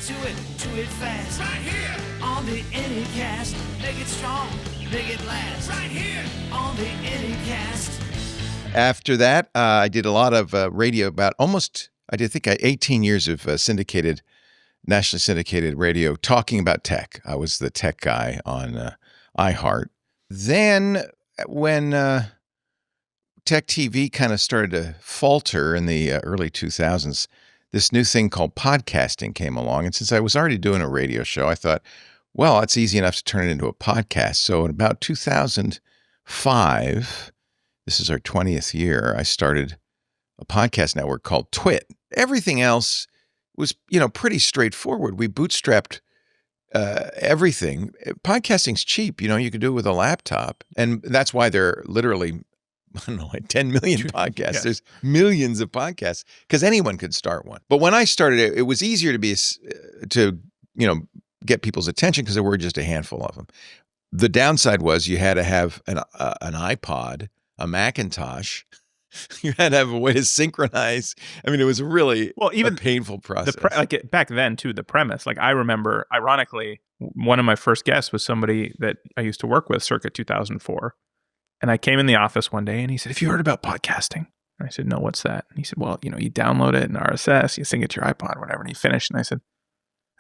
do it fast. Right here on the Anycast. Make it strong, make it last. Right here on the Anycast. After that, I did a lot of radio I think 18 years of nationally syndicated radio talking about tech. I was the tech guy on iHeart. Then when tech TV kind of started to falter in the early 2000s, this new thing called podcasting came along. And since I was already doing a radio show, I thought, well, it's easy enough to turn it into a podcast. So in about 2005, this is our 20th year, I started a podcast network called Twit. Everything else was, pretty straightforward. We bootstrapped everything. Podcasting's cheap. You can do it with a laptop. And that's why there are literally, I don't know, like 10 million podcasts. Yeah. There's millions of podcasts because anyone could start one. But when I started it was easier to get people's attention because there were just a handful of them. The downside was you had to have an iPod, a Macintosh. You had to have a way to synchronize. I mean, it was really a painful process. Back then, too, the premise. Like, I remember, ironically, one of my first guests was somebody that I used to work with circa 2004. And I came in the office one day and he said, "Have you heard about podcasting?" And I said, "No, what's that?" And he said, "Well, you download it in RSS, you sync it to your iPod, whatever." And he finished. And I said,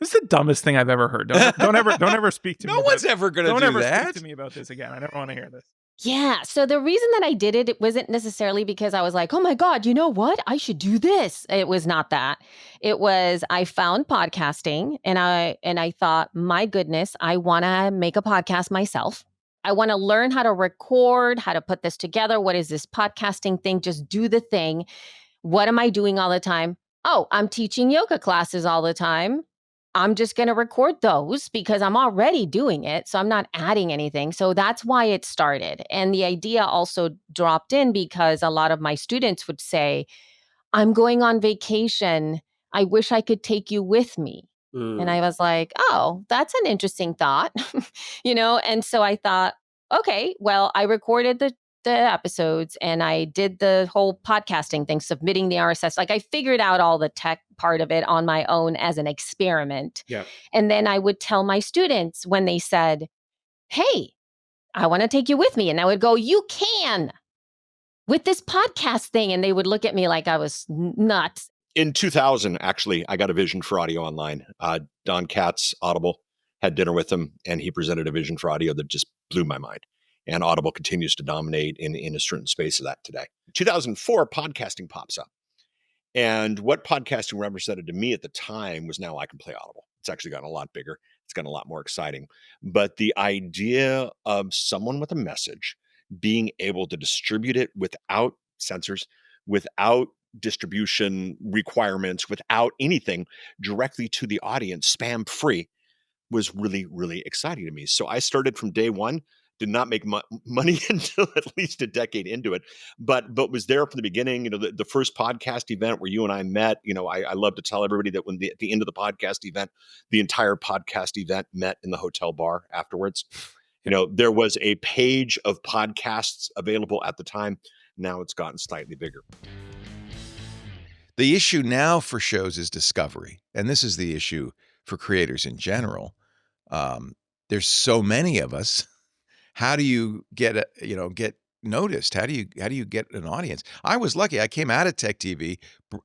"This is the dumbest thing I've ever heard. Don't ever speak to me. No one's ever going to do that. Don't ever speak to me about this again. I never want to hear this." Yeah. So the reason that I did it wasn't necessarily because I was like, "Oh my God, you know what? I should do this." It was not that. It was, I found podcasting and I thought, my goodness, I want to make a podcast myself. I want to learn how to record, how to put this together. What is this podcasting thing? Just do the thing. What am I doing all the time? Oh, I'm teaching yoga classes all the time. I'm just going to record those because I'm already doing it. So I'm not adding anything. So that's why it started. And the idea also dropped in because a lot of my students would say, "I'm going on vacation. I wish I could take you with me." And I was like, "Oh, that's an interesting thought." And so I thought, okay, well, I recorded the episodes and I did the whole podcasting thing, submitting the RSS. Like, I figured out all the tech part of it on my own as an experiment. Yeah. And then I would tell my students when they said, "Hey, I want to take you with me." And I would go, "You can with this podcast thing." And they would look at me like I was nuts. In 2000, actually, I got a vision for audio online. Don Katz, Audible, had dinner with him, and he presented a vision for audio that just blew my mind. And Audible continues to dominate in a certain space of that today. 2004, podcasting pops up. And what podcasting represented to me at the time was, now I can play Audible. It's actually gotten a lot bigger. It's gotten a lot more exciting. But the idea of someone with a message being able to distribute it without censors, without distribution requirements, without anything, directly to the audience, spam free, was really, really exciting to me. So I started from day one. Did not make money until at least a decade into it, but was there from the beginning. The first podcast event where you and I met. I love to tell everybody that at the end of the podcast event, the entire podcast event met in the hotel bar afterwards. There was a page of podcasts available at the time. Now it's gotten slightly bigger. The issue now for shows is discovery, and this is the issue for creators in general. There's so many of us. How do you get noticed? How do you get an audience? I was lucky. I came out of tech TV.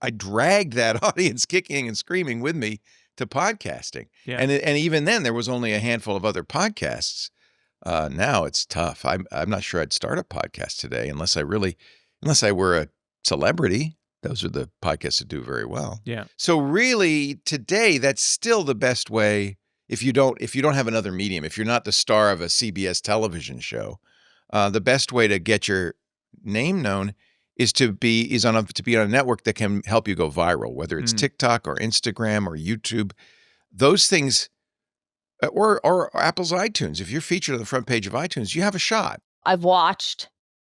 I dragged that audience kicking and screaming with me to podcasting. Yeah. And even then there was only a handful of other podcasts. Now it's tough. I'm not sure I'd start a podcast today unless I were a celebrity. Those are the podcasts that do very well. Yeah. So really today, that's still the best way. If you don't have another medium, if you're not the star of a CBS television show, the best way to get your name known is to be on a network that can help you go viral, whether it's TikTok or Instagram or YouTube. Those things, or Apple's iTunes. If you're featured on the front page of iTunes, you have a shot. I've watched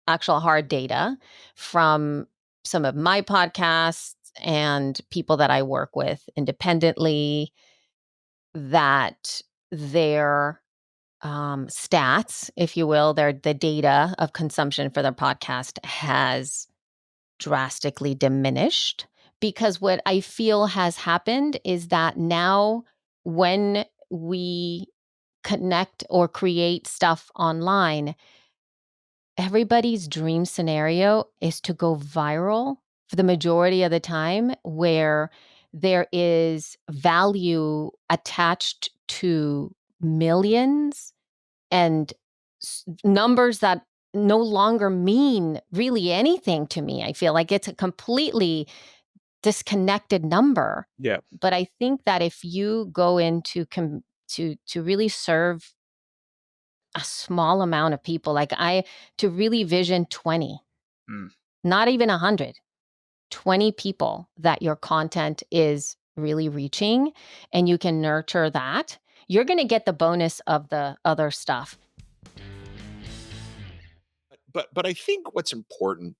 actual hard data from some of my podcasts and people that I work with independently, that their stats, if you will, the data of consumption for their podcast has drastically diminished, because what I feel has happened is that now when we connect or create stuff online, everybody's dream scenario is to go viral for the majority of the time, where there is value attached to millions and numbers that no longer mean really anything to me. I feel like it's a completely disconnected number. Yeah. But I think that if you go into to really serve a small amount of people, to really vision 20, not even 100, 20 people that your content is really reaching, and you can nurture that, you're going to get the bonus of the other stuff. But I think what's important,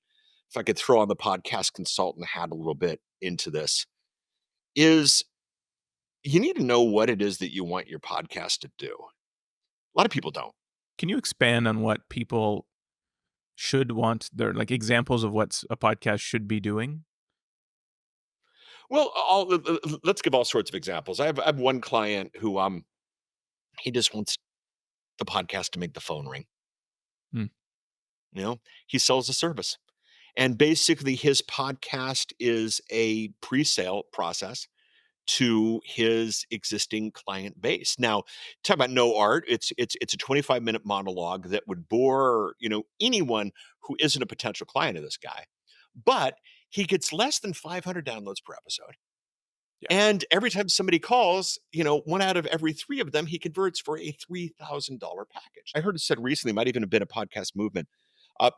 if I could throw on the podcast consultant hat a little bit into this, is you need to know what it is that you want your podcast to do. A lot of people don't. Can you expand on what people should want, their like examples of what a podcast should be doing? Well, let's give all sorts of examples. I have one client who he just wants the podcast to make the phone ring. You know, he sells a service. And basically his podcast is a pre-sale process to his existing client base. Now, talk about no art. It's a 25-minute monologue that would bore, anyone who isn't a potential client of this guy. But he gets less than 500 downloads per episode. Yeah. And every time somebody calls, 1 out of every 3 of them, he converts for a $3,000 package. I heard it said recently, might even have been a podcast movement.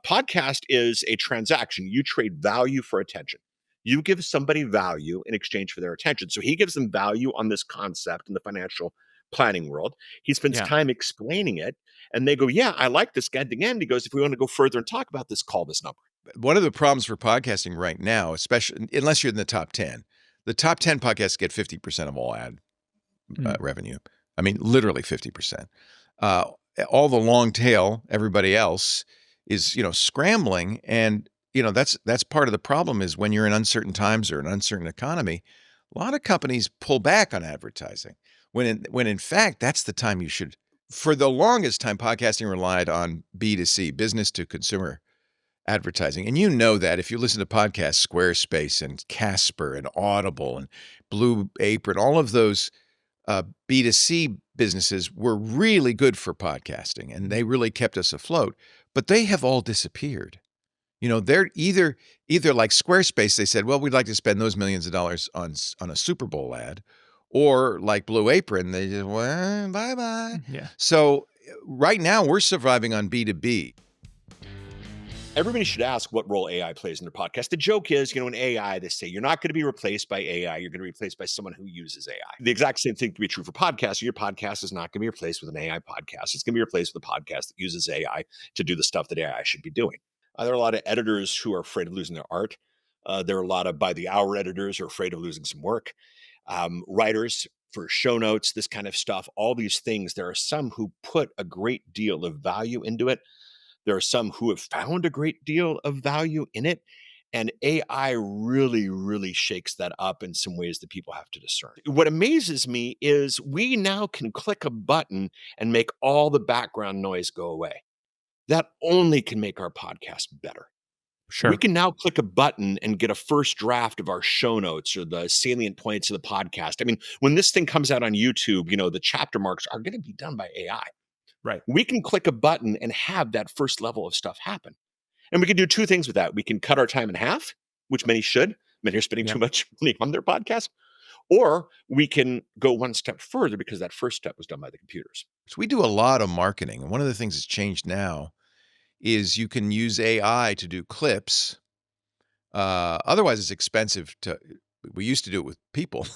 Podcast is a transaction. You trade value for attention. You give somebody value in exchange for their attention. So he gives them value on this concept in the financial planning world. He spends time explaining it, and they go, yeah, I like this guy. At the end, he goes, if we want to go further and talk about this, call this number. One of the problems for podcasting right now, especially unless you're in the top 10, the top 10 podcasts get 50% of all ad revenue. I mean, literally 50%. All the long tail, everybody else is, scrambling. And, that's part of the problem is when you're in uncertain times or an uncertain economy, a lot of companies pull back on advertising when in fact, that's the time you should. For the longest time, podcasting relied on B2C, business to consumer advertising. And that if you listen to podcasts, Squarespace and Casper and Audible and Blue Apron, all of those B2C businesses were really good for podcasting and they really kept us afloat, but they have all disappeared. They're either like Squarespace, they said, well, we'd like to spend those millions of dollars on a Super Bowl ad, or like Blue Apron, they just, well, bye-bye. Yeah. So right now we're surviving on B2B. Everybody should ask what role AI plays in their podcast. The joke is, in AI, they say you're not going to be replaced by AI. You're going to be replaced by someone who uses AI. The exact same thing can be true for podcasts. Your podcast is not going to be replaced with an AI podcast. It's going to be replaced with a podcast that uses AI to do the stuff that AI should be doing. There are a lot of editors who are afraid of losing their art. There are a lot of by-the-hour editors who are afraid of losing some work. Writers for show notes, this kind of stuff, all these things. There are some who put a great deal of value into it. There are some who have found a great deal of value in it. And AI really, really shakes that up in some ways that people have to discern. What amazes me is we now can click a button and make all the background noise go away. That only can make our podcast better. Sure. We can now click a button and get a first draft of our show notes or the salient points of the podcast. I mean, when this thing comes out on YouTube, the chapter marks are going to be done by AI. Right. We can click a button and have that first level of stuff happen. And we can do 2 things with that. We can cut our time in half, which many should. Many are spending too much money on their podcast. Or we can go one step further because that first step was done by the computers. So we do a lot of marketing. And one of the things that's changed now is you can use AI to do clips. Otherwise, it's expensive we used to do it with people.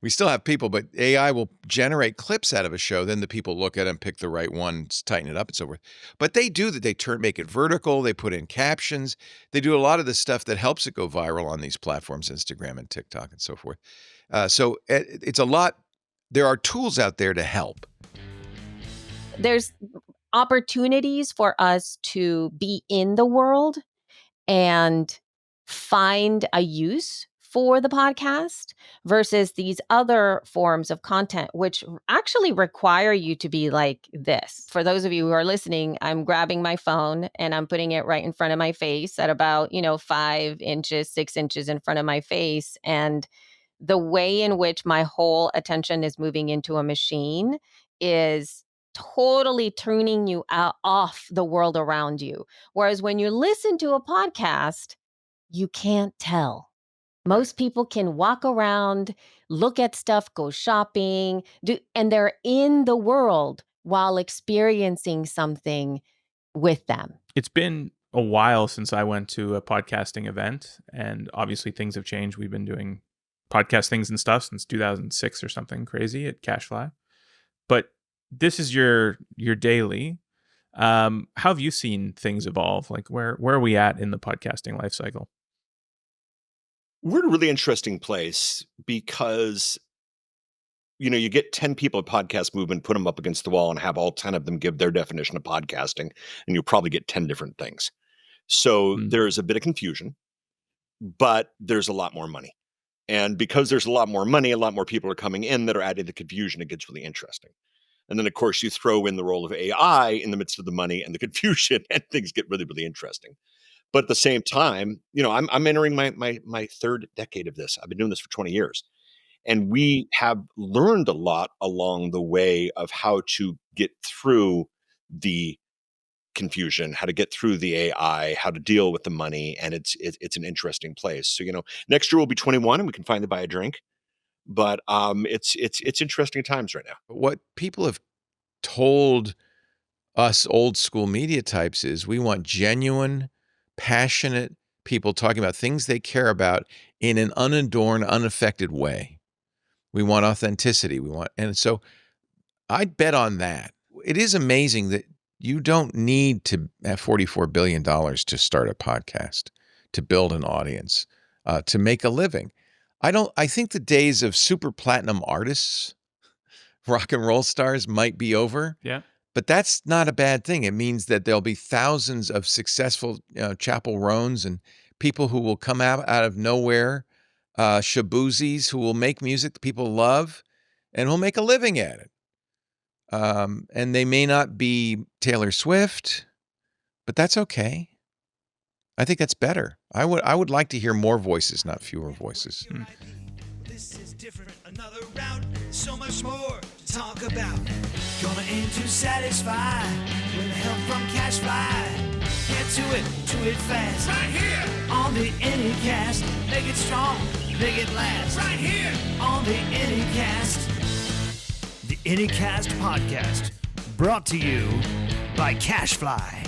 We still have people, but AI will generate clips out of a show. Then the people look at it and pick the right ones, tighten it up and so forth. But they do that. They make it vertical. They put in captions. They do a lot of the stuff that helps it go viral on these platforms, Instagram and TikTok and so forth. So it's a lot. There are tools out there to help. There's opportunities for us to be in the world and find a use for the podcast versus these other forms of content, which actually require you to be like this. For those of you who are listening, I'm grabbing my phone and I'm putting it right in front of my face at about, 5 inches, 6 inches in front of my face. And the way in which my whole attention is moving into a machine is totally tuning you off the world around you. Whereas when you listen to a podcast, you can't tell. Most people can walk around, look at stuff, go shopping, and they're in the world while experiencing something with them. It's been a while since I went to a podcasting event, and obviously things have changed. We've been doing podcast things and stuff since 2006 or something crazy at Cachefly. But this is your daily. How have you seen things evolve? Like where are we at in the podcasting life cycle? We're in a really interesting place because, you get 10 people at Podcast Movement, put them up against the wall and have all 10 of them give their definition of podcasting, and you'll probably get 10 different things. So there's a bit of confusion, but there's a lot more money. And because there's a lot more money, a lot more people are coming in that are adding the confusion. It gets really interesting. And then, of course, you throw in the role of AI in the midst of the money and the confusion, and things get really, really interesting. But at the same time, I'm entering my third decade of this. I've been doing this for 20 years. And we have learned a lot along the way of how to get through the confusion, how to get through the AI, how to deal with the money. And it's an interesting place. So, next year we'll be 21 and we can finally buy a drink. But it's interesting times right now. What people have told us old school media types is we want genuine, passionate people talking about things they care about in an unadorned, unaffected way. We want authenticity. And so I'd bet on that. It is amazing that you don't need to have $44 billion to start a podcast, to build an audience, to make a living. I think the days of super platinum artists, rock and roll stars might be over. Yeah. But that's not a bad thing. It means that there'll be thousands of successful Chapel Roans and people who will come out of nowhere, Shabuzis who will make music that people love and will make a living at it. And they may not be Taylor Swift, but that's okay. I think that's better. I would like to hear more voices, not fewer voices. This is different, another round, so much more to talk about. Gonna aim to satisfy with help from Cachefly. Get to it fast. Right here on the Anycast. Make it strong, make it last. Right here on the Anycast. The Anycast podcast, brought to you by Cachefly.